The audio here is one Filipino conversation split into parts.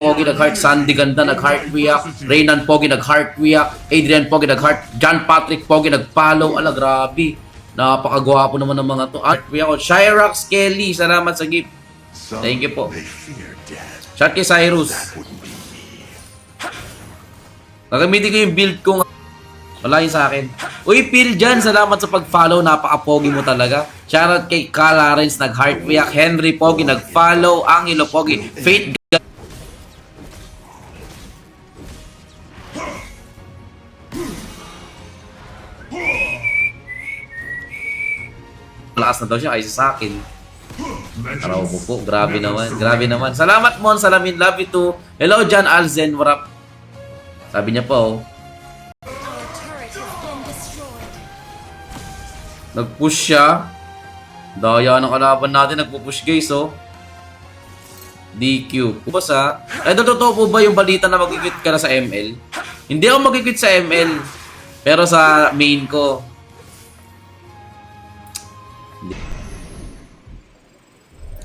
Pogi nag-heart, Sandy Ganda nag-heart react, Reynan Pogi nag-heart react, Adrian Pogi nag-heart, John Patrick Pogi nag-follow. Ala, grabe. Napakagwapo naman ng mga to. Heart react. Shyrox Kelly, salamat sa gift. Thank you po. Shout kay Cyrus. Gagamitin ko yung build kong wala yun sa akin. Uy, Phil dyan, salamat sa pag-follow. Napaka-pogi mo talaga. Shoutout kay Cal Lawrence, nag-heart react. Henry Pogi, nag-follow. Angelo Pogi. Faith lakas na daw siya kaysa sa akin. Araw mo po. Grabe naman. Grabe naman. Salamat, Mon. Salamin. Love you too. Hello, John Alzen. What up? Sabi niya po, nag-push siya. Daya ng kalaban natin. Nagpo-push, guys, oh. DQ. Boss, ha? Ay, totoo po ba yung balita na mag-quit ka na sa ML? Hindi ako mag-quit sa ML. Pero sa main ko.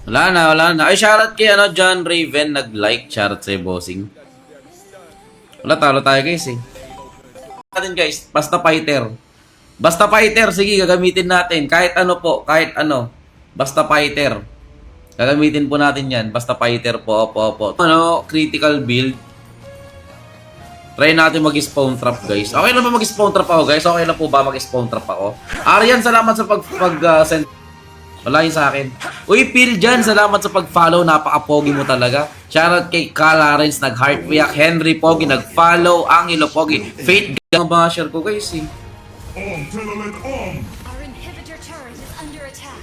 Wala na. Ay, shoutout kay John Raven, nag-like. Shoutout sa'yo, bossing. Wala, talo tayo, guys, eh. Natin, guys, basta fighter. Basta fighter, sige, gagamitin natin. Kahit ano po, kahit ano. Basta fighter. Gagamitin po natin yan. Basta fighter po, opo. Ano, critical build. Try natin mag-spawn trap, guys. Okay na ba mag-spawn trap ako, guys? Okay na po ba mag-spawn trap ako? Arian, salamat sa pag-send. Wala yun sa akin. Uy, Phil dyan, salamat sa pag-follow. Napaka-pogi mo talaga. Shoutout kay Cal Lawrence, nag-heart react. Henry Pogi, nag-follow. Angelo Pogi. Faith, ang mga share ko, guys, eh. Our inhibitor turret is under attack.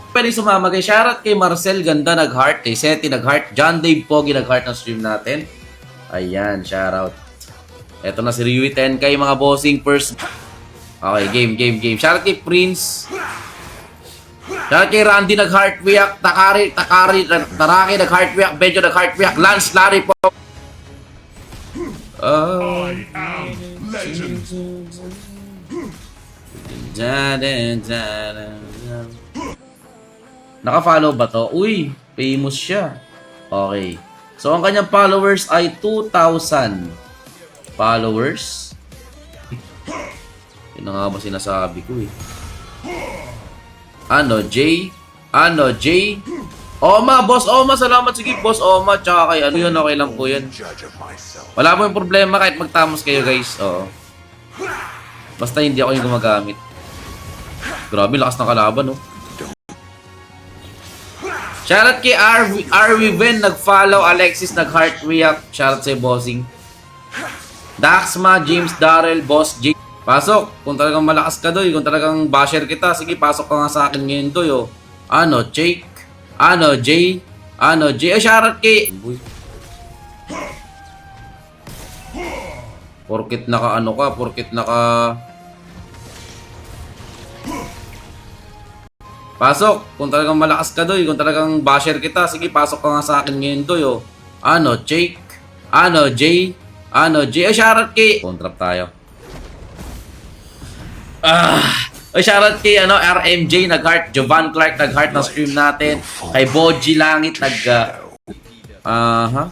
Pwede sumama, guys. Shoutout kay Marcel, ganda, nag-heart. Kay Seti, nag-heart. John Dave Pogi, nag-heart ng stream natin. Ayan, shoutout. Eto na si Rui 10K, mga bossing first. Okay, game. Shoutout kay Prince. Shoutout kay Randy, nag-heart react. Taraki, nag-heart react. Benjo, nag-heart react. Lance, Larry po. I am legend. Naka-follow ba to? Uy, famous siya. Okay. So, ang kanyang followers ay 2,000 followers. Yun na nga ba sinasabi ko, eh. Jay? Oma, Boss Oma, salamat. Sige, Boss Oma. Tsaka kay ano yun, okay lang po yun. Wala po yung problema kahit magtamos kayo, guys. Oo. Basta hindi ako yung gumagamit. Grabe, lakas ng kalaban, oh. Shoutout kay RV Ben, nag-follow. Alexis, nag-heart react. Shoutout sa'yo, bossing. Daxma, James Darrell, Boss J. Pasok. Kung talagang malakas ka, doy. Kung talagang basher kita, sige, pasok ka nga sa akin ngayon, doy, oh. Jake? Jay? Ay, shoutout kay... Porkit pasok. Kung talagang malakas ka, doy. Kung talagang basher kita, sige, pasok ka nga sa akin ngayon, doy, oh. Jake? Jay? Ay, shoutout kay... Contrap tayo. Ay, shoutout kay RMJ, nag-heart. Jovan Clark, nag-heart ng stream natin. Kay Boji Langit, Ano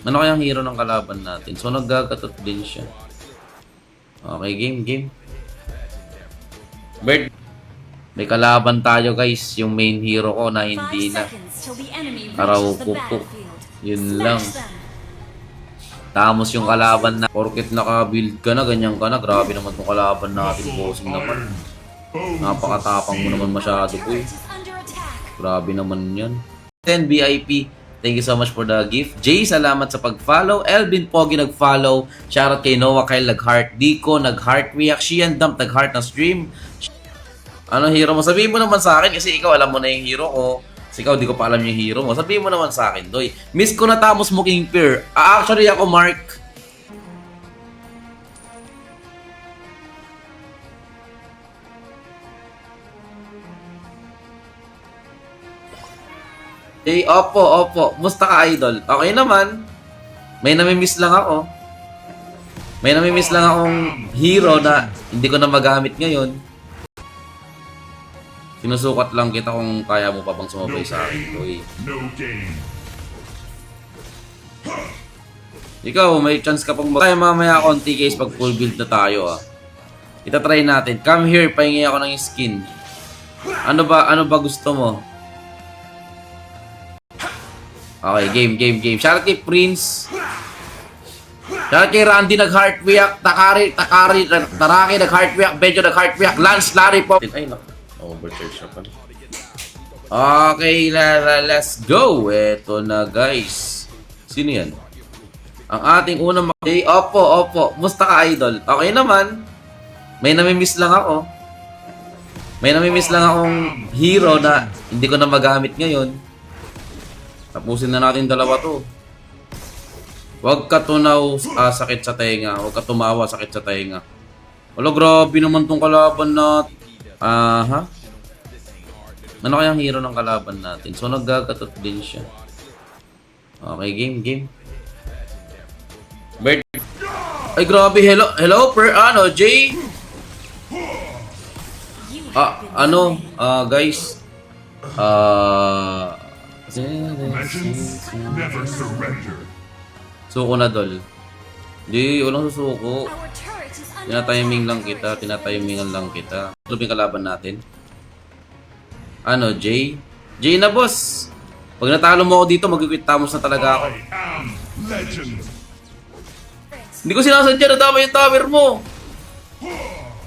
kayang hero ng kalaban natin? So, naggagatot din siya. Okay, game. Bird. May kalaban tayo, guys. Yung main hero ko na hindi na. Arauco po. Yun lang. Tamos yung kalaban na. Porket naka-build ka na, ganyan ka na. Grabe naman itong kalaban natin. Bossing naman. Napakatapang mo naman masyado, boy. Grabe naman yan. 10 VIP. Thank you so much for the gift. Jay, salamat sa pag-follow. Elvin Pogi, nag-follow. Shoutout kay Noah Kyle, nag-heart. Dico, nag-heart react. Shian Dump, nag-heart na stream. Ano hero mo? Sabihin mo naman sa akin kasi ikaw alam mo na yung hero ko. Kasi ikaw di ko pa alam yung hero mo. Sabihin mo naman sa akin, doy. Miss ko na Tamos mo King Peer. Actually ako, Mark. Eh, opo. Musta ka, idol? Okay naman. May namimiss lang ako. May namimiss lang akong hero na hindi ko na magamit ngayon. Sinusukat lang kita kung kaya mo pa bang sumabay sa akin, boy. No gain. Ikaw, may chance ka pang tayo mamaya konti case pag full build na tayo ah. Itatry natin. Come here, pahingi ako ng skin. Ano ba gusto mo? Okay, game. Shoutout kay Prince. Shoutout kay Randy nag-heart react. Taraki nag-heart react. Benjo nag-heart react. Lance, Larry po. Ay, naku. Overcharge na pala. Okay, let's go. Eto na guys. Sino yan? Ang ating unang Opo. Musta ka, idol? Okay naman. May namimiss lang ako. May namimiss lang akong hero na hindi ko na magamit ngayon. Tapusin na natin dalawa to. Huwag ka tunaw sakit sa tenga. Huwag ka tumawa sakit sa tenga. Wala, grabe naman tong kalaban natin. Aha. Ano kayang hero ng kalaban natin? So, naggagatot din siya. Okay, game. Bird. Ay, grabe. Hello, Jay? Guys. Legends never surrender. Suko na, dol. Di, walang susuko. Our turret is under Tinatimingan attack. lang kita. Ano yung kalaban natin? Jay? Jay na, boss! Pag natalo mo ako dito, mag-quit Tamos na talaga ako. I am legend. Hindi ko sinasadya na tama yung tower mo!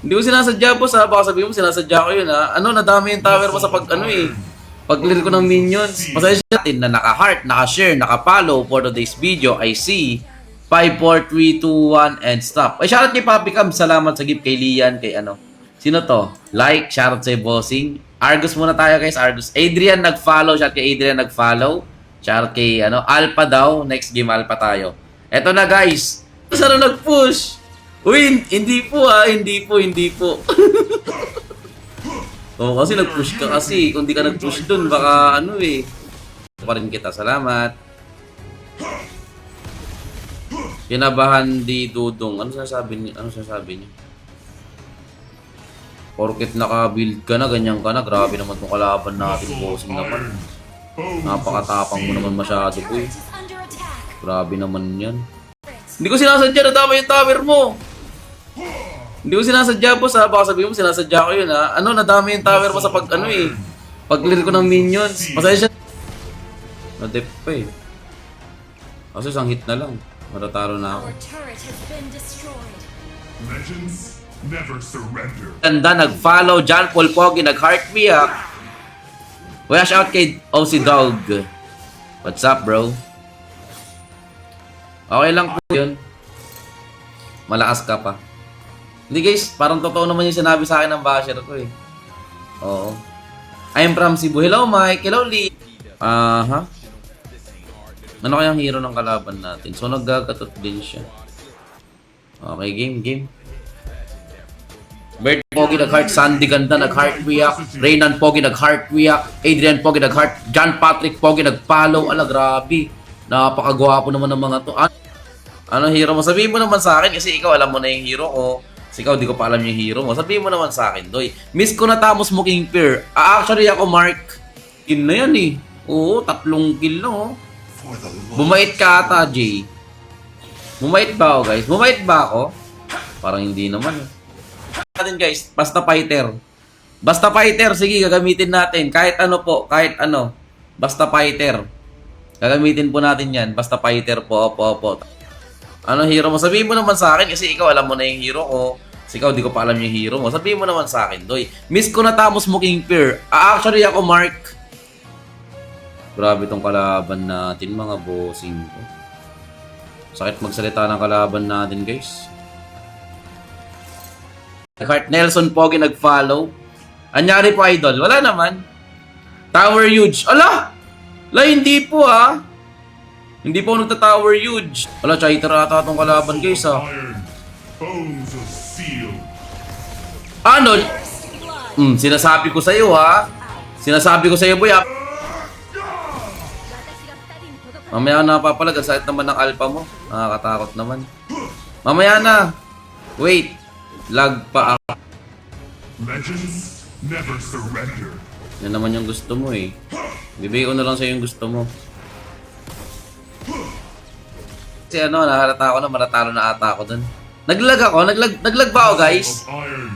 Hindi ko sinasadya, boss, ha? Baka sabihin mo, sinasadya ko yun, ha? Nadami yung tower mo sa pag-clear ko ng minions. Pasensya natin na naka-heart, naka-share, naka-follow for today's video. I see 5, 4, 3, 2, 1, and stop. Ay, shoutout kay Papi Cam. Salamat sa gift kay Lian, kay Sino to? Like, shoutout sa bossing. Argus muna tayo, guys. Argus. Adrian nag-follow. Shoutout kay Adrian nag-follow. Shoutout kay, Alpha daw. Next game, Alpha tayo. Eto na, guys. Sana nag-push. Uy, hindi po, Hindi po. Oo, kasi nag-push ka kasi. Kung di ka nag-push dun, baka Ito pa rin kita. Salamat. Kinabahan di Dudong. Ano sinasabi niya? Porket naka-build ka na, ganyan ka na. Grabe naman tong kalaban natin. Bossing naman. Napakatapang mo naman masyado, boy. Turret is under attack. Grabe naman yan. Hindi ko sinasadya na tama yung tower mo. Hindi ko sinasadya, boss, ha? Baka sabihin mo, sinasadya ko yun, ha? Nadami yung tower mo sa pag-clear ko ng minions. Pasensya. Na-dep pa, eh. Kasi isang hit na lang. Matataro na ako. Our turret has been destroyed. Legends never surrender. Ganda, nag-follow. John Paul Pogi, nag-heart react. Wash out kay OC Dog. What's up, bro? Okay lang po yun. Malakas ka pa. Hindi, guys, parang totoo naman yung sinabi sa akin ng basher ko, eh. Oo. I'm from Cebu. Hello, Mike. Hello, Lee. Aha. Ano kayang hero ng kalaban natin? So, naggagatot din siya. Okay, game. Bert Pogi nag-heart. Sandy Ganda nag-heart react. Reynan Pogi nag-heart react. Adrian Pogi nag-heart. John Patrick Pogi nag-follow. Ala, grabe. Napakagwapo naman ng mga to. Ano hero mo? Sabihin mo naman sa akin kasi ikaw alam mo na yung hero ko. Kasi ikaw di ko pa alam yung hero mo. Sabihin mo naman sa akin, doy. Miss ko na Tamos mo King Fear. Actually ako, Mark. Kill na yan, eh. Oo, 3 kill lang, oh. Bumait ka ata, Jay. Bumait ba ako, guys? Bumait ba ako? Parang hindi naman, eh. Natin, guys. Basta fighter. Basta fighter. Sige, gagamitin natin. Kahit ano po. Kahit ano. Basta fighter. Gagamitin po natin yan. Basta fighter po. Opo. Ano hero mo? Sabihin mo naman sa akin kasi ikaw alam mo na yung hero ko. Kasi ikaw di ko pa alam yung hero mo. Sabihin mo naman sa akin, doy. Miss ko na Tamos mo King Fear. Actually ako, Mark. Grabe tong kalaban natin, mga bossing ko. Sakit magsalita ng kalaban natin, guys. Heart Nelson Pogi nag-follow. Anyari po, idol? Wala naman. Tower huge. Ala! Hindi po, Hindi po nagta-tower huge. Wala, chaiter ata itong kalaban, guys, Iron, bones of steel. Sinasabi ko sa'yo, Sinasabi ko sa'yo, boy, Mamaya na papalag, ang sakit naman ng alpha mo. Nakakatakot naman. Mamaya na. Wait. Lag pa ako. Legends never surrender. Yan naman yung gusto mo eh. Bibigay ko na lang sa'yo yung gusto mo. Kasi ano, nahalata ko na maratalo na ata ako dun. Naglag ako? Naglag ba ako, guys? Of iron.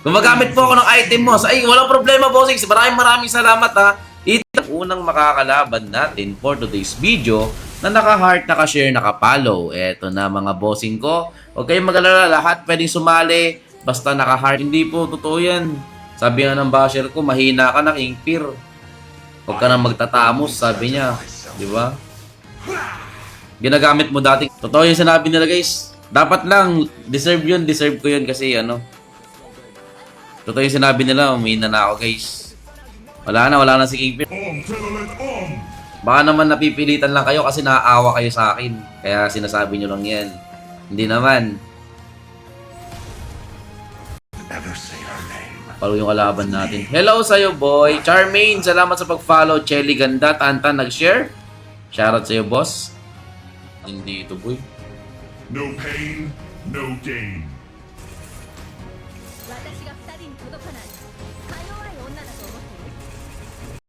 Gumagamit po ako ng item mo. Ay, walang problema, bossing. Maraming salamat, ha. Ito ang unang makakalaban natin for today's video na naka-heart, naka-share, naka-follow. Eto na, mga bossing ko. Huwag kayong mag-alala. Lahat pwedeng sumali. Basta naka-heart. Hindi po, totoo yan. Sabi nga ng basher ko, mahina ka na, King Fear. Huwag ka na magtatamos, sabi niya. Di ba? Ginagamit mo dati. Totoo yung sinabi nila, guys. Dapat lang, deserve ko yun kasi ano. Totoo yung sinabi nila, umina na ako, guys. Wala na si King Fear. Om Telolet Om. Baka naman napipilitan lang kayo kasi naaawa kayo sa akin. Kaya sinasabi nyo lang yan. Hindi naman. Follow yung kalaban natin. Hello sa'yo, boy. Charmaine, salamat sa pag-follow. Chelly Ganda, Tantan, nag-share. Shoutout sa'yo, boss. Hindi ito, boy. No pain, no gain.